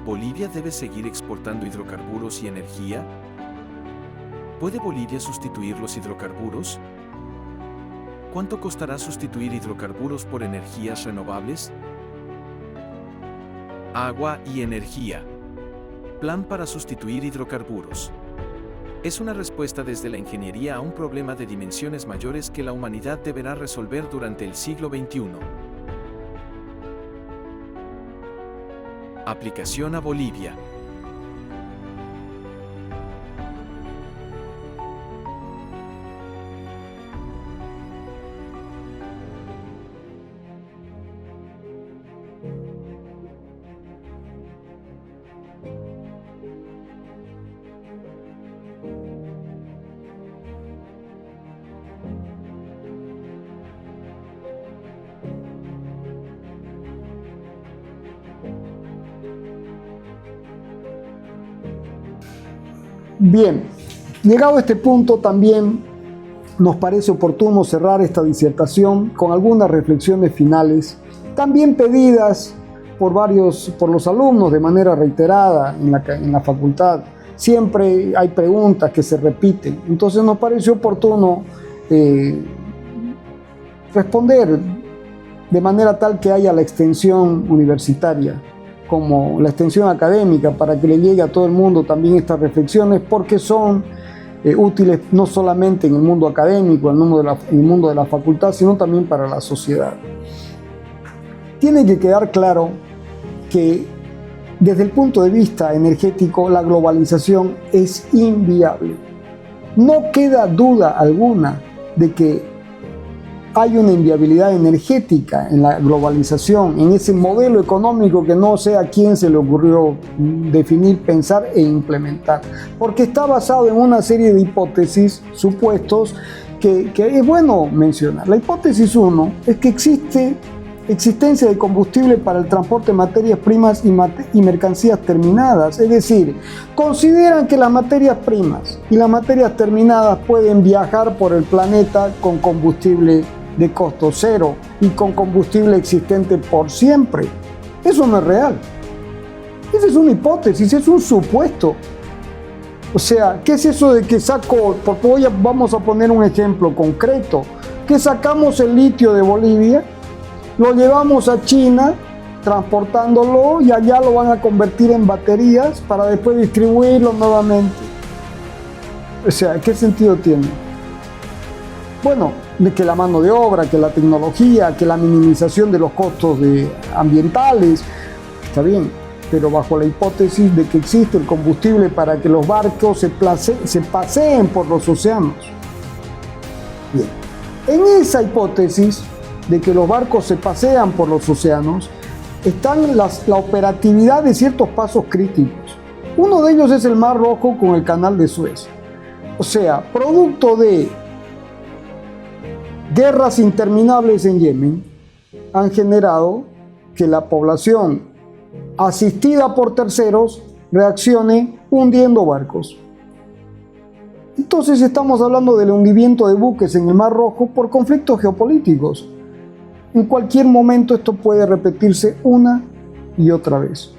¿Bolivia debe seguir exportando hidrocarburos y energía? ¿Puede Bolivia sustituir los hidrocarburos? ¿Cuánto costará sustituir hidrocarburos por energías renovables? Agua y energía. Plan para sustituir hidrocarburos. Es una respuesta desde la ingeniería a un problema de dimensiones mayores que la humanidad deberá resolver durante el siglo XXI. Aplicación a Bolivia. Bien, llegado a este punto también nos parece oportuno cerrar esta disertación con algunas reflexiones finales, también pedidas por los alumnos de manera reiterada en la facultad. Siempre hay preguntas que se repiten, entonces nos parece oportuno responder de manera tal que haya la extensión universitaria como la extensión académica, para que le llegue a todo el mundo también estas reflexiones, porque son útiles no solamente en el mundo académico, en el mundo de la facultad, sino también para la sociedad. Tiene que quedar claro que desde el punto de vista energético la globalización es inviable. No queda duda alguna de que hay una inviabilidad energética en la globalización, en ese modelo económico que no sé a quién se le ocurrió definir, pensar e implementar, porque está basado en una serie de hipótesis, supuestos, que es bueno mencionar. La hipótesis 1 es que existencia de combustible para el transporte de materias primas y mercancías terminadas, es decir, consideran que las materias primas y las materias terminadas pueden viajar por el planeta con combustible de costo cero y con combustible existente por siempre. Eso no es real. Esa es una hipótesis, es un supuesto. O sea, ¿qué es eso de que vamos a poner un ejemplo concreto, que sacamos el litio de Bolivia, lo llevamos a China, transportándolo, y allá lo van a convertir en baterías para después distribuirlo nuevamente? O sea, ¿qué sentido tiene? Bueno, de que la mano de obra, que la tecnología, que la minimización de los costos ambientales, está bien, pero bajo la hipótesis de que existe el combustible para que los barcos se paseen por los océanos. Bien, en esa hipótesis de que los barcos se pasean por los océanos, están la operatividad de ciertos pasos críticos. Uno de ellos es el Mar Rojo con el Canal de Suez. O sea, producto de guerras interminables en Yemen, han generado que la población, asistida por terceros, reaccione hundiendo barcos. Entonces estamos hablando del hundimiento de buques en el Mar Rojo por conflictos geopolíticos. En cualquier momento esto puede repetirse una y otra vez.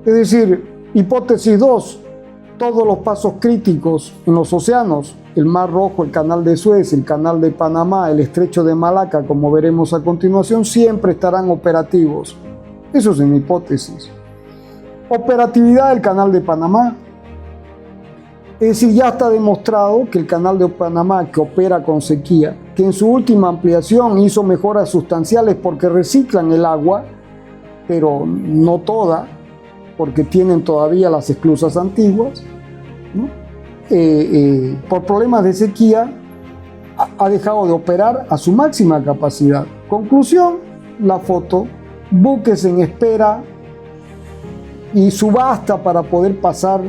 Es decir, hipótesis 2, todos los pasos críticos en los océanos, el Mar Rojo, el Canal de Suez, el Canal de Panamá, el Estrecho de Malaca, como veremos a continuación, siempre estarán operativos. Eso es una hipótesis. Operatividad del Canal de Panamá. Es decir, ya está demostrado que el Canal de Panamá, que opera con sequía, que en su última ampliación hizo mejoras sustanciales porque reciclan el agua, pero no toda, porque tienen todavía las esclusas antiguas, ¿no? Por problemas de sequía ha dejado de operar a su máxima capacidad. Conclusión, la foto, buques en espera y subasta para poder pasar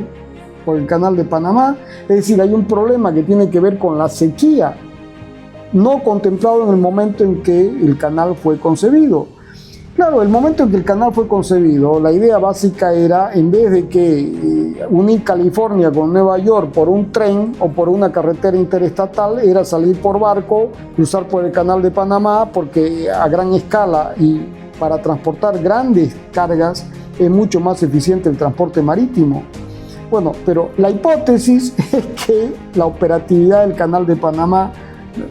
por el Canal de Panamá. Es decir, hay un problema que tiene que ver con la sequía, no contemplado en el momento en que el canal fue concebido. Claro, el momento en que el canal fue concebido, la idea básica era, en vez de que unir California con Nueva York por un tren o por una carretera interestatal, era salir por barco, cruzar por el Canal de Panamá, porque a gran escala y para transportar grandes cargas es mucho más eficiente el transporte marítimo. Bueno, pero la hipótesis es que la operatividad del Canal de Panamá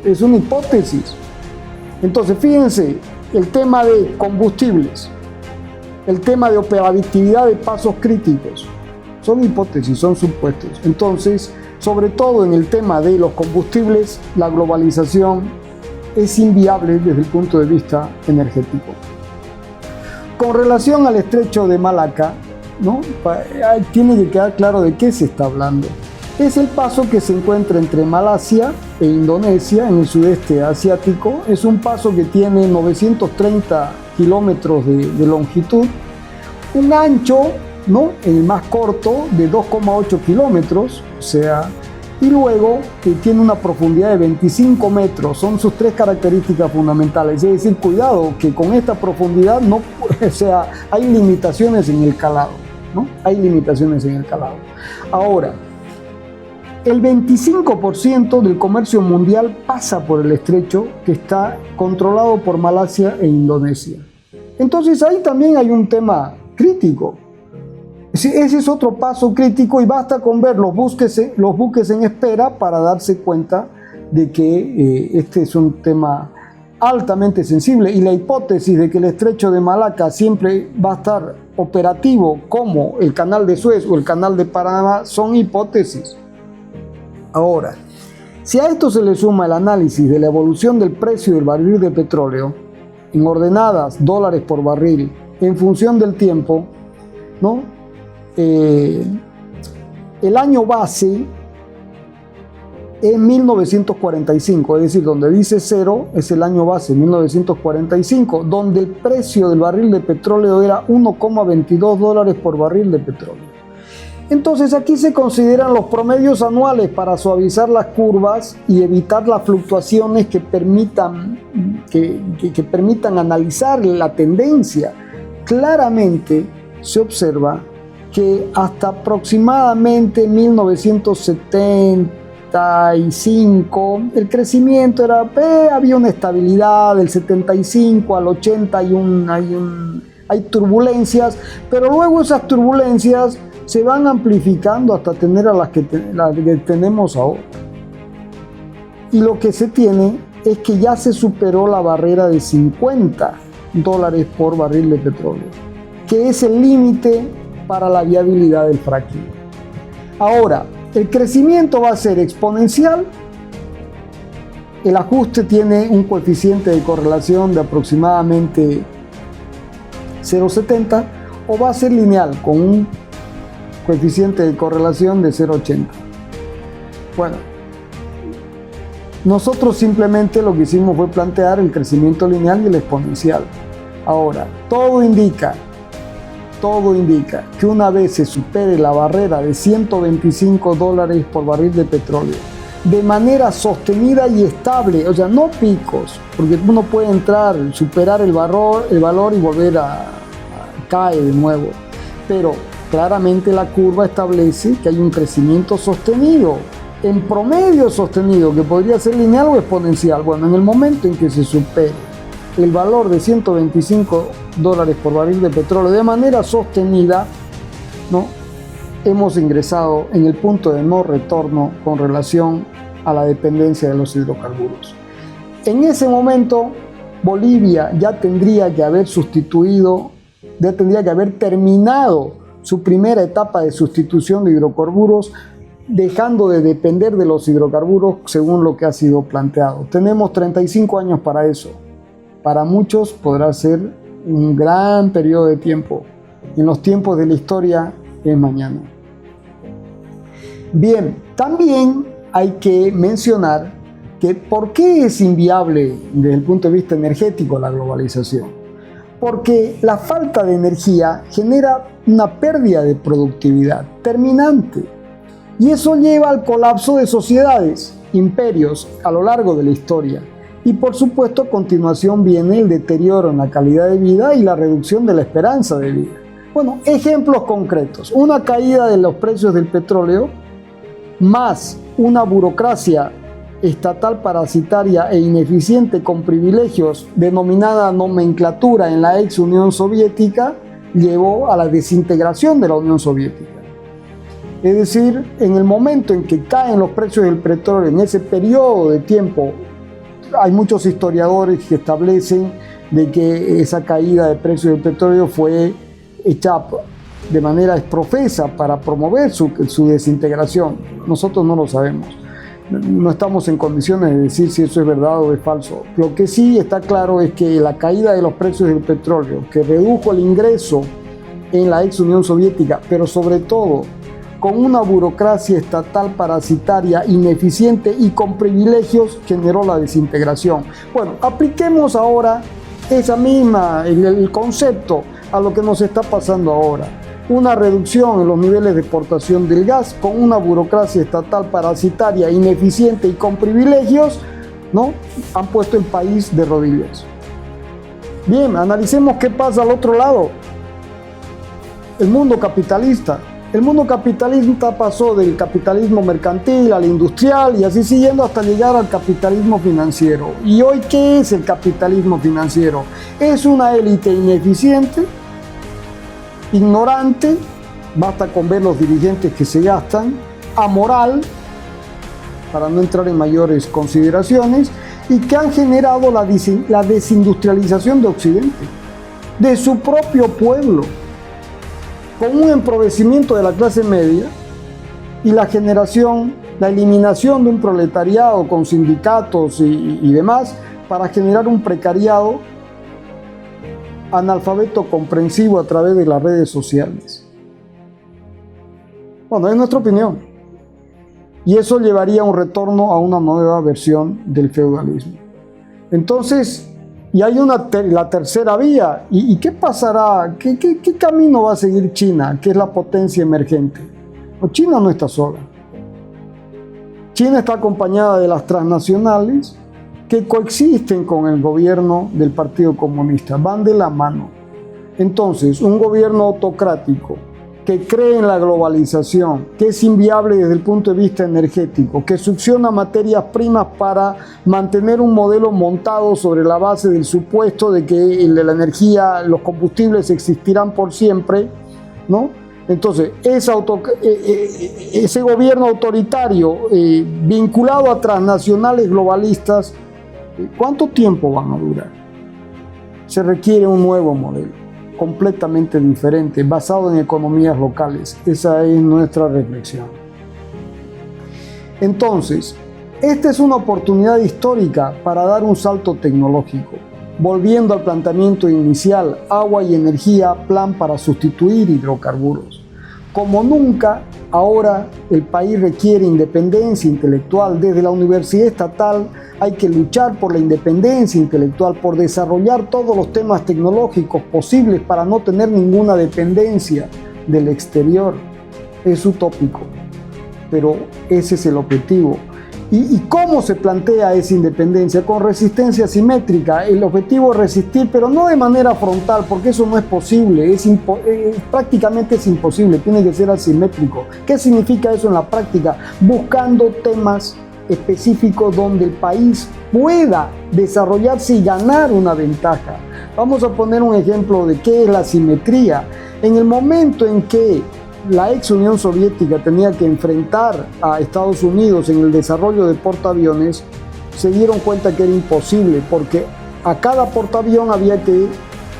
es una hipótesis. Entonces, fíjense, el tema de combustibles, el tema de operatividad de pasos críticos, son hipótesis, son supuestos. Entonces, sobre todo en el tema de los combustibles, la globalización es inviable desde el punto de vista energético. Con relación al estrecho de Malaca, ¿no? Tiene que quedar claro de qué se está hablando. Es el paso que se encuentra entre Malasia e Indonesia en el sudeste asiático. Es un paso que tiene 930 kilómetros de longitud, un ancho, ¿no?, el más corto, de 2,8 kilómetros, o sea, y luego que tiene una profundidad de 25 metros. Son sus tres características fundamentales. Es decir, cuidado, que con esta profundidad no, o sea, hay limitaciones en el calado, ¿no? Hay limitaciones en el calado. Ahora, el 25% del comercio mundial pasa por el estrecho, que está controlado por Malasia e Indonesia. Entonces ahí también hay un tema crítico. Ese es otro paso crítico, y basta con ver los buques en espera para darse cuenta de que este es un tema altamente sensible, y la hipótesis de que el estrecho de Malaca siempre va a estar operativo como el canal de Suez o el canal de Panamá son hipótesis. Ahora, si a esto se le suma el análisis de la evolución del precio del barril de petróleo en ordenadas dólares por barril en función del tiempo, ¿no? El año base es 1945, es decir, donde dice 0 es el año base, 1945, donde el precio del barril de petróleo era 1,22 dólares por barril de petróleo. Entonces aquí se consideran los promedios anuales para suavizar las curvas y evitar las fluctuaciones que permitan analizar la tendencia. Claramente se observa que hasta aproximadamente 1975 el crecimiento había una estabilidad. Del 75 al 80 hay turbulencias, pero luego esas turbulencias se van amplificando hasta tener a las que tenemos ahora. Y lo que se tiene es que ya se superó la barrera de 50 dólares por barril de petróleo, que es el límite para la viabilidad del fracking. Ahora, el crecimiento va a ser exponencial. El ajuste tiene un coeficiente de correlación de aproximadamente 0,70, o va a ser lineal con un coeficiente de correlación de 0,80. Bueno, nosotros simplemente lo que hicimos fue plantear el crecimiento lineal y el exponencial. Ahora, todo indica que una vez se supere la barrera de 125 dólares por barril de petróleo, de manera sostenida y estable, o sea, no picos, porque uno puede entrar, superar el valor y volver a caer de nuevo, pero claramente la curva establece que hay un crecimiento sostenido, en promedio sostenido, que podría ser lineal o exponencial. Bueno, en el momento en que se supere el valor de 125 dólares por barril de petróleo de manera sostenida, ¿no?, hemos ingresado en el punto de no retorno con relación a la dependencia de los hidrocarburos. En ese momento, Bolivia ya tendría que haber terminado su primera etapa de sustitución de hidrocarburos, dejando de depender de los hidrocarburos según lo que ha sido planteado. Tenemos 35 años para eso. Para muchos podrá ser un gran periodo de tiempo. En los tiempos de la historia es mañana. Bien, también hay que mencionar que ¿por qué es inviable desde el punto de vista energético la globalización? Porque la falta de energía genera una pérdida de productividad terminante, y eso lleva al colapso de sociedades, imperios a lo largo de la historia. Y por supuesto, a continuación viene el deterioro en la calidad de vida y la reducción de la esperanza de vida. Bueno, ejemplos concretos: una caída de los precios del petróleo, más una burocracia estatal parasitaria e ineficiente con privilegios denominada nomenclatura en la ex Unión Soviética, llevó a la desintegración de la Unión Soviética. Es decir, en el momento en que caen los precios del petróleo, en ese periodo de tiempo, hay muchos historiadores que establecen de que esa caída de precios del petróleo fue hecha de manera exprofesa para promover su desintegración. Nosotros no lo sabemos. No estamos en condiciones de decir si eso es verdad o es falso. Lo que sí está claro es que la caída de los precios del petróleo, que redujo el ingreso en la ex Unión Soviética, pero sobre todo con una burocracia estatal parasitaria, ineficiente y con privilegios, generó la desintegración. Bueno, apliquemos ahora el concepto a lo que nos está pasando ahora. Una reducción en los niveles de exportación del gas con una burocracia estatal parasitaria, ineficiente y con privilegios, ¿no? Han puesto el país de rodillas. Bien, analicemos qué pasa al otro lado. El mundo capitalista. El mundo capitalista pasó del capitalismo mercantil al industrial y así siguiendo hasta llegar al capitalismo financiero. ¿Y hoy qué es el capitalismo financiero? Es una élite ineficiente, ignorante, basta con ver los dirigentes que se gastan, amoral, para no entrar en mayores consideraciones, y que han generado la desindustrialización de Occidente, de su propio pueblo, con un empobrecimiento de la clase media y la eliminación de un proletariado con sindicatos y demás para generar un precariado analfabeto comprensivo a través de las redes sociales. Bueno, es nuestra opinión. Y eso llevaría a un retorno a una nueva versión del feudalismo. Entonces, y hay la tercera vía. ¿Y qué pasará? ¿Qué camino va a seguir China, que es la potencia emergente? No, China no está sola. China está acompañada de las transnacionales que coexisten con el gobierno del Partido Comunista, van de la mano. Entonces, un gobierno autocrático que cree en la globalización, que es inviable desde el punto de vista energético, que succiona materias primas para mantener un modelo montado sobre la base del supuesto de que la energía, los combustibles existirán por siempre, ¿no? Entonces, ese gobierno autoritario vinculado a transnacionales globalistas, ¿cuánto tiempo van a durar? Se requiere un nuevo modelo, completamente diferente, basado en economías locales. Esa es nuestra reflexión. Entonces, esta es una oportunidad histórica para dar un salto tecnológico, volviendo al planteamiento inicial, agua y energía, plan para sustituir hidrocarburos. Como nunca, ahora el país requiere independencia intelectual. Desde la universidad estatal hay que luchar por la independencia intelectual, por desarrollar todos los temas tecnológicos posibles para no tener ninguna dependencia del exterior. Es utópico, pero ese es el objetivo. ¿Y cómo se plantea esa independencia? Con resistencia simétrica. El objetivo es resistir, pero no de manera frontal, porque eso no es posible, prácticamente es imposible, tiene que ser asimétrico. ¿Qué significa eso en la práctica? Buscando temas específicos donde el país pueda desarrollarse y ganar una ventaja. Vamos a poner un ejemplo de qué es la simetría. En el momento en que la ex Unión Soviética tenía que enfrentar a Estados Unidos en el desarrollo de portaaviones, se dieron cuenta que era imposible, porque a cada portaaviones había que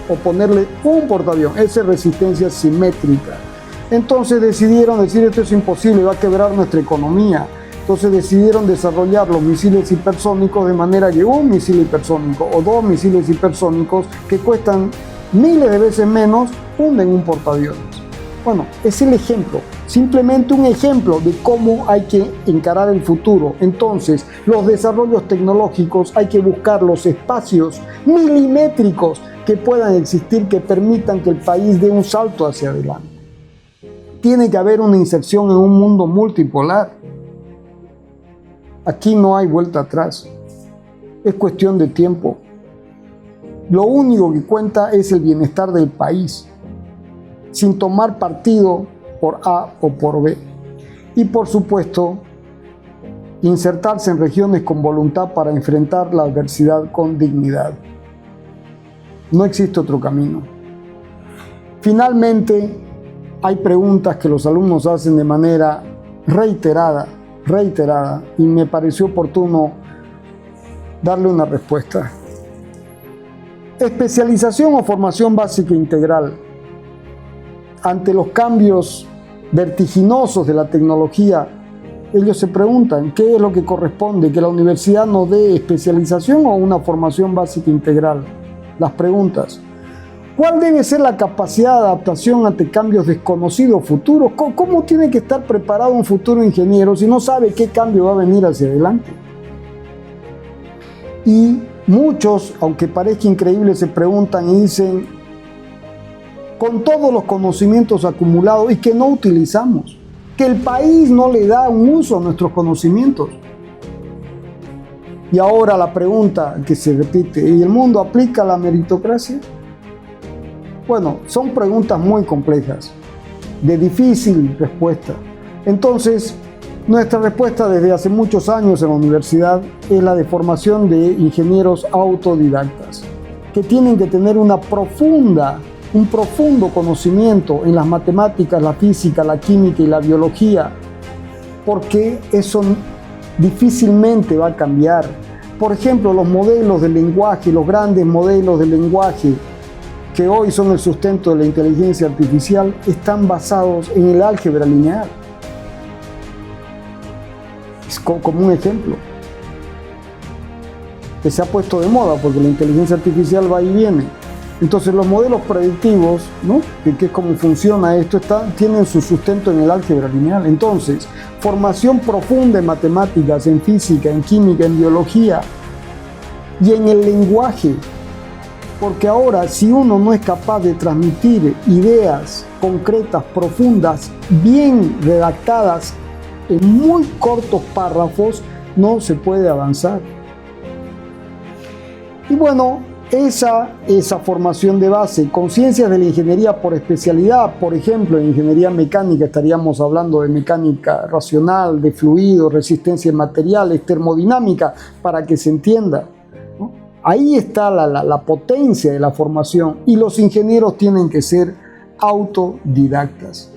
oponerle un portaaviones, esa es resistencia simétrica. Entonces decidieron decir, esto es imposible, va a quebrar nuestra economía. Entonces decidieron desarrollar los misiles hipersónicos de manera que un misil hipersónico o dos misiles hipersónicos que cuestan miles de veces menos hunden un portaaviones. Bueno, es el ejemplo, simplemente un ejemplo de cómo hay que encarar el futuro. Entonces, los desarrollos tecnológicos hay que buscar los espacios milimétricos que puedan existir, que permitan que el país dé un salto hacia adelante. Tiene que haber una inserción en un mundo multipolar. Aquí no hay vuelta atrás. Es cuestión de tiempo. Lo único que cuenta es el bienestar del país, sin tomar partido por A o por B. Y por supuesto, insertarse en regiones con voluntad para enfrentar la adversidad con dignidad. No existe otro camino. finalmente hay preguntas que los alumnos hacen de manera reiterada, y me pareció oportuno darle una respuesta. Especialización o formación básica integral. Ante los cambios vertiginosos de la tecnología, ellos se preguntan qué es lo que corresponde, que la universidad nos dé especialización o una formación básica integral. Las preguntas: ¿cuál debe ser la capacidad de adaptación ante cambios desconocidos futuros? ¿Cómo tiene que estar preparado un futuro ingeniero si no sabe qué cambio va a venir hacia adelante? Y muchos, aunque parezca increíble, se preguntan y dicen, con todos los conocimientos acumulados y que no utilizamos, que el país no le da un uso a nuestros conocimientos. Y ahora la pregunta que se repite: ¿y el mundo aplica la meritocracia? Bueno, son preguntas muy complejas, de difícil respuesta. Entonces, nuestra respuesta desde hace muchos años en la universidad es la de formación de ingenieros autodidactas, que tienen que tener un profundo conocimiento en las matemáticas, la física, la química y la biología, porque eso difícilmente va a cambiar. Por ejemplo, los modelos del lenguaje, los grandes modelos del lenguaje, que hoy son el sustento de la inteligencia artificial, están basados en el álgebra lineal. Es como un ejemplo que se ha puesto de moda porque la inteligencia artificial va y viene. Entonces los modelos predictivos, ¿no?, que es como funciona esto, tienen su sustento en el álgebra lineal. Entonces, formación profunda en matemáticas, en física, en química, en biología y en el lenguaje. Porque ahora, si uno no es capaz de transmitir ideas concretas, profundas, bien redactadas, en muy cortos párrafos, no se puede avanzar. Y bueno, esa formación de base, con ciencias de la ingeniería por especialidad, por ejemplo, en ingeniería mecánica estaríamos hablando de mecánica racional, de fluidos, resistencia en materiales, termodinámica, para que se entienda, ¿no? Ahí está la potencia de la formación, y los ingenieros tienen que ser autodidactas.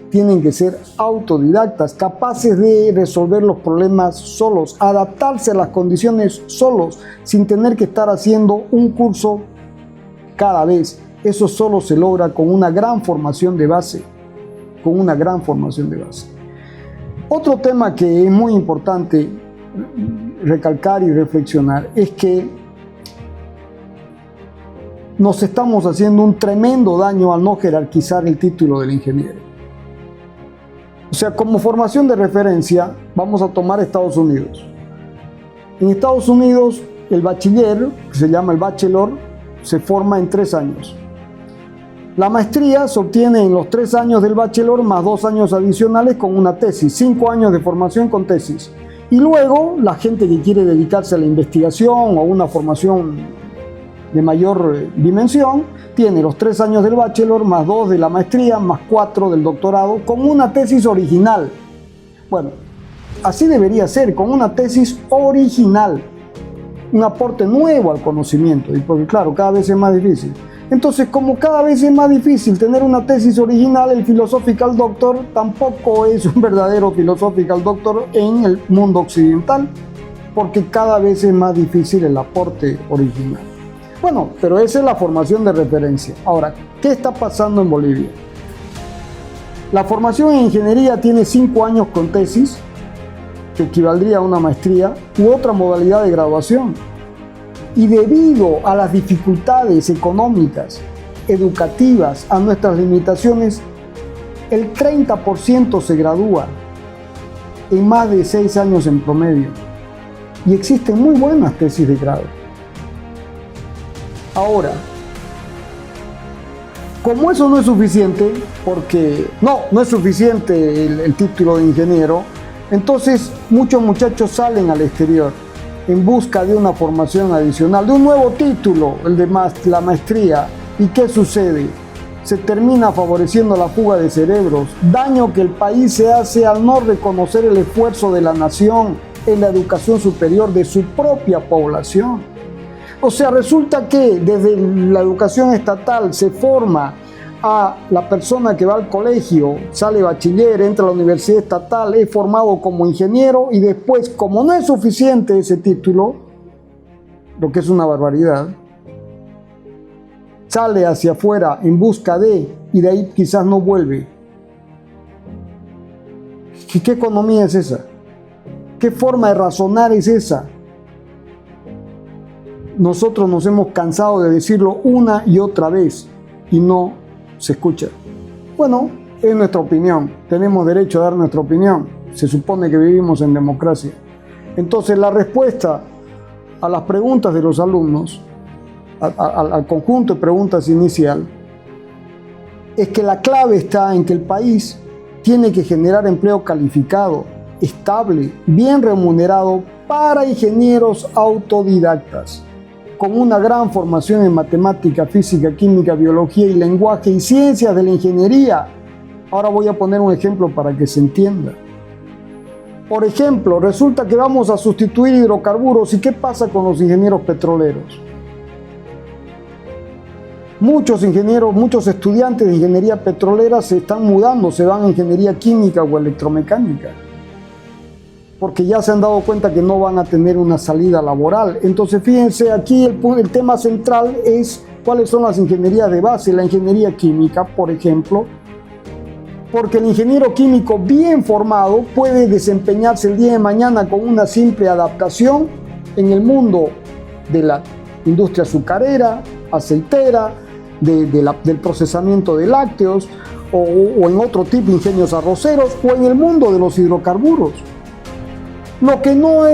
Capaces de resolver los problemas solos, adaptarse a las condiciones solos, sin tener que estar haciendo un curso cada vez. Eso solo se logra con una gran formación de base. Otro tema que es muy importante recalcar y reflexionar es que nos estamos haciendo un tremendo daño al no jerarquizar el título del ingeniero. O sea, como formación de referencia, vamos a tomar Estados Unidos. En Estados Unidos, el bachiller, que se llama el bachelor, se forma en 3 años. La maestría se obtiene en los 3 años del bachelor más 2 años adicionales con una tesis, 5 años de formación con tesis. Y luego, la gente que quiere dedicarse a la investigación o una formación de mayor dimensión, tiene los 3 años del bachelor, más 2 de la maestría, más 4 del doctorado, con una tesis original. Bueno, así debería ser, con una tesis original, un aporte nuevo al conocimiento, y porque claro, cada vez es más difícil. Entonces, como cada vez es más difícil tener una tesis original, el Philosophical Doctor tampoco es un verdadero Philosophical Doctor en el mundo occidental, porque cada vez es más difícil el aporte original. Bueno, pero esa es la formación de referencia. Ahora, ¿qué está pasando en Bolivia? La formación en ingeniería tiene 5 años con tesis, que equivaldría a una maestría, u otra modalidad de graduación. Y debido a las dificultades económicas, educativas, a nuestras limitaciones, el 30% se gradúa en más de 6 años en promedio. Y existen muy buenas tesis de grado. Ahora, como eso no es suficiente, porque no es suficiente el título de ingeniero, entonces muchos muchachos salen al exterior en busca de una formación adicional, de un nuevo título, el de la maestría. ¿Y qué sucede? Se termina favoreciendo la fuga de cerebros, daño que el país se hace al no reconocer el esfuerzo de la nación en la educación superior de su propia población. O sea, resulta que desde la educación estatal se forma a la persona que va al colegio, sale bachiller, entra a la universidad estatal, es formado como ingeniero y después, como no es suficiente ese título, lo que es una barbaridad, sale hacia afuera en busca de, y de ahí quizás no vuelve. ¿Qué economía es esa? ¿Qué forma de razonar es esa? Nosotros nos hemos cansado de decirlo una y otra vez y no se escucha. Bueno, es nuestra opinión. Tenemos derecho a dar nuestra opinión. Se supone que vivimos en democracia. Entonces, la respuesta a las preguntas de los alumnos, al conjunto de preguntas inicial, es que la clave está en que el país tiene que generar empleo calificado, estable, bien remunerado para ingenieros autodidactas, con una gran formación en matemática, física, química, biología y lenguaje y ciencias de la ingeniería. Ahora voy a poner un ejemplo para que se entienda. Por ejemplo, resulta que vamos a sustituir hidrocarburos. ¿Y qué pasa con los ingenieros petroleros? Muchos ingenieros, muchos estudiantes de ingeniería petrolera se están mudando, se van a ingeniería química o electromecánica, porque ya se han dado cuenta que no van a tener una salida laboral. Entonces, fíjense, aquí el tema central es cuáles son las ingenierías de base. La ingeniería química, por ejemplo, porque el ingeniero químico bien formado puede desempeñarse el día de mañana con una simple adaptación en el mundo de la industria azucarera, aceitera, del procesamiento de lácteos o en otro tipo de ingenios arroceros o en el mundo de los hidrocarburos. Lo que no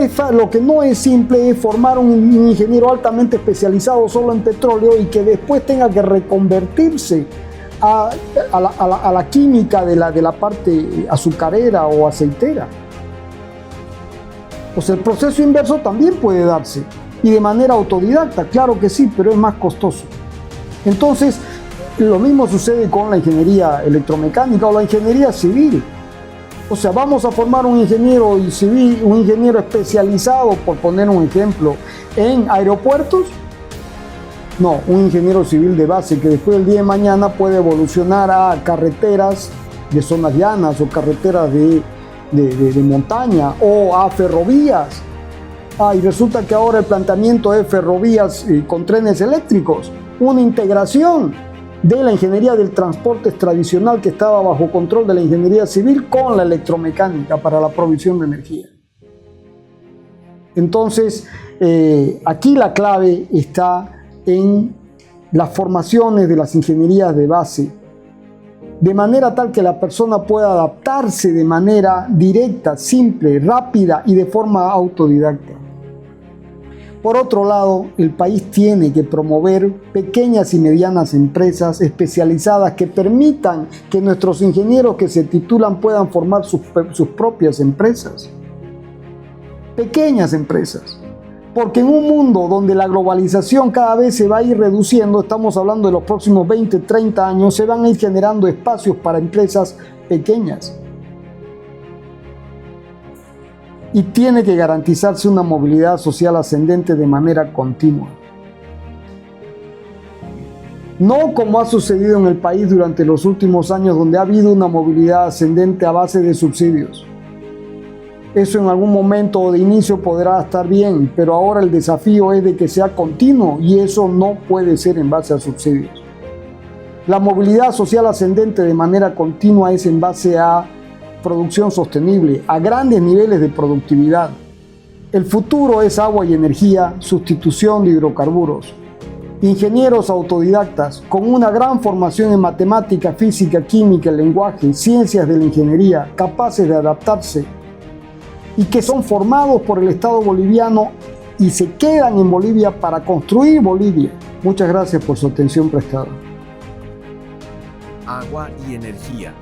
es simple es formar un ingeniero altamente especializado solo en petróleo y que después tenga que reconvertirse a la química de la parte azucarera o aceitera. O sea, el proceso inverso también puede darse y de manera autodidacta, claro que sí, pero es más costoso. Entonces, lo mismo sucede con la ingeniería electromecánica o la ingeniería civil. O sea, vamos a formar un ingeniero civil, un ingeniero especializado, por poner un ejemplo, en aeropuertos. No, un ingeniero civil de base que después del día de mañana puede evolucionar a carreteras de zonas llanas o carreteras de montaña o a ferrovías. Y resulta que ahora el planteamiento es ferrovías con trenes eléctricos, una integración de la ingeniería del transporte tradicional que estaba bajo control de la ingeniería civil con la electromecánica para la provisión de energía. Entonces, aquí la clave está en las formaciones de las ingenierías de base, de manera tal que la persona pueda adaptarse de manera directa, simple, rápida y de forma autodidacta. Por otro lado, el país tiene que promover pequeñas y medianas empresas especializadas que permitan que nuestros ingenieros que se titulan puedan formar sus propias empresas. Pequeñas empresas. Porque en un mundo donde la globalización cada vez se va a ir reduciendo, estamos hablando de los próximos 20, 30 años, se van a ir generando espacios para empresas pequeñas. Y tiene que garantizarse una movilidad social ascendente de manera continua. No como ha sucedido en el país durante los últimos años, donde ha habido una movilidad ascendente a base de subsidios. Eso en algún momento de inicio podrá estar bien, pero ahora el desafío es de que sea continuo y eso no puede ser en base a subsidios. La movilidad social ascendente de manera continua es en base a producción sostenible, a grandes niveles de productividad. El futuro es agua y energía, sustitución de hidrocarburos. Ingenieros autodidactas con una gran formación en matemática, física, química, lenguaje, ciencias de la ingeniería, capaces de adaptarse y que son formados por el Estado boliviano y se quedan en Bolivia para construir Bolivia. Muchas gracias por su atención prestada. Agua y energía.